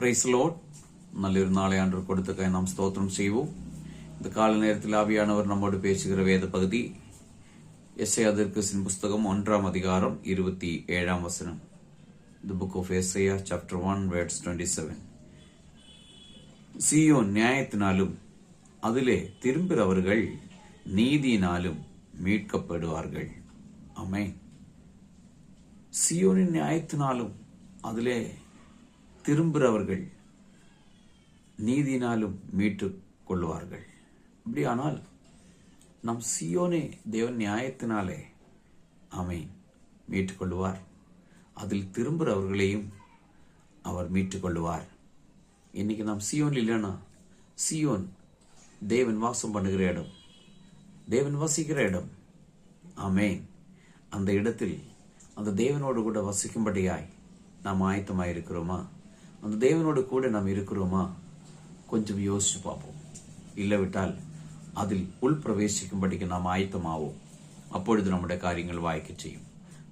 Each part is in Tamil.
Price Lord. നല്ലൊരു നാളെ ആണ്ടവർ കൊടുത്തക്കായി നാം സ്തോത്രം ചെയ്യുவோம். இந்த கால நேரத்தில் ஆவியானவர் நம்மோடு பேசுகிற வேத பகுதி எஸ்ஐயா தீர்க்கதரிசியின் புஸ்தகம் 1ஆம் அதிகாரம் 27ஆம் வசனம். The book of Isaiah chapter 1 verse 27. சீயோன் நியாயத்தினாலும் அதிலே திரும்புகிறவர்கள் நீதியினாலும் மீட்கப்படுவார்கள். ஆமென். சீயோனின் நியாயத்தினாலும் அதிலே திரும்புகிறவர்கள் நீதினாலும் மீட்டுக் கொள்வார்கள். இப்படியானால் நம் சியோனே தேவன் நியாயத்தினாலே ஆமென் மீட்டுக் கொள்வார். அதில் திரும்புகிறவர்களையும் அவர் மீட்டுக் கொள்வார். இன்னைக்கு நாம் சியோன் இல்லைன்னா, சியோன் தேவன் வாசம் பண்ணுகிற இடம், தேவன் வசிக்கிற இடம். ஆமென். அந்த இடத்தில் அந்த தேவனோடு கூட வசிக்கும்படியாய் நாம் ஆயத்தமாக இருக்கிறோமா? அந்த தேவனோடு கூட நாம் இருக்கிறோமா? கொஞ்சம் யோசிச்சு பார்ப்போம். இல்லவிட்டால் அதில் உள் பிரவேசிக்கும்படிக்கு நாம் ஆயத்தமாவோம். அப்பொழுது நம்முடைய காரியங்கள் வாய்க்க செய்யும்.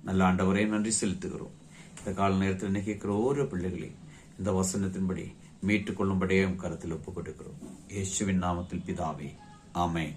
நல்ல ஆண்டவரே, நன்றி செலுத்துகிறோம். இந்த கால நேரத்தில் என்ன கேட்கிற ஒவ்வொரு பிள்ளைகளையும் இந்த வசனத்தின்படி மீட்டுக் கொள்ளும்படியே கருத்தில் ஒப்புக் கொடுக்கிறோம். இயேசுவின் நாமத்தில் பிதாவே, ஆமென்.